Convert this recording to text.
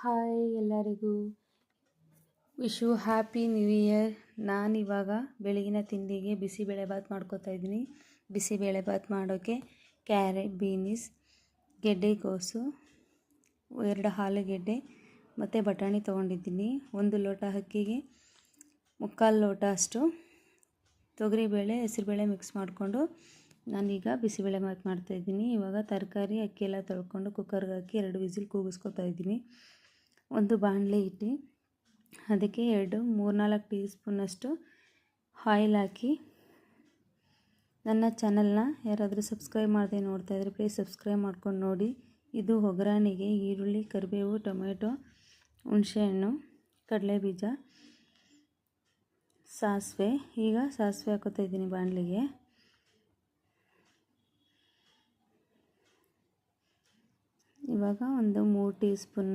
Hi ಎಲ್ಲರಿಗೂ wish you happy new year. ನಾನಿವಾಗ ಬೆಳಗಿನ ತಿಂಡಿಗೆ ಬಿಸಿಬೇಳೆಭಾತ್ ಮಾಡ್ಕೋತಾ ಇದ್ದೀನಿ. ಬಿಸಿಬೇಳೆಭಾತ್ ಮಾಡೋಕ್ಕೆ ಕ್ಯಾರೆಟ್, ಬೀನಿಸ್, ಗೆಡ್ಡೆಕೋಸು, 2 ಆಲೂಗೆಡ್ಡೆ ಮತ್ತು ಬಟಾಣಿ ತೊಗೊಂಡಿದ್ದೀನಿ. 1 ಲೋಟ ಅಕ್ಕಿಗೆ 3/4 ಲೋಟ ಅಷ್ಟು ತೊಗರಿಬೇಳೆ, ಹೆಸರುಬೇಳೆ ಮಿಕ್ಸ್ ಮಾಡಿಕೊಂಡು ನಾನೀಗ ಬಿಸಿಬೇಳೆಭಾತ್ ಮಾಡ್ತಾಯಿದ್ದೀನಿ. ಇವಾಗ ತರಕಾರಿ, ಅಕ್ಕಿ ಎಲ್ಲ ತೊಳ್ಕೊಂಡು ಕುಕ್ಕರ್ಗೆ ಹಾಕಿ 2 ವಿಸಿಲ್ ಕೂಗಿಸ್ಕೊತಾ ಇದ್ದೀನಿ. ಒಂದು ಬಾಣಲೆ ಇಟ್ಟು ಅದಕ್ಕೆ 3-4 ಟೀ ಸ್ಪೂನಷ್ಟು ಆಯಿಲ್ ಹಾಕಿ, ನನ್ನ ಚಾನಲ್ನ ಯಾರಾದರೂ ಸಬ್ಸ್ಕ್ರೈಬ್ ಮಾಡದೆ ನೋಡ್ತಾ ಇದ್ದರೆ ಪ್ಲೀಸ್ ಸಬ್ಸ್ಕ್ರೈಬ್ ಮಾಡ್ಕೊಂಡು ನೋಡಿ. ಇದು ಒಗ್ಗರಣೆಗೆ ಈರುಳ್ಳಿ, ಕರಿಬೇವು, ಟೊಮೆಟೊ, ಹುಣಸೆಹಣ್ಣು, ಕಡಲೆಬೀಜ, ಸಾಸಿವೆ. ಈಗ ಸಾಸಿವೆ ಹಾಕೋತಾ ಇದ್ದೀನಿ ಬಾಣಲೆಗೆ. ಇವಾಗ ಒಂದು 3 ಟೀ ಸ್ಪೂನ್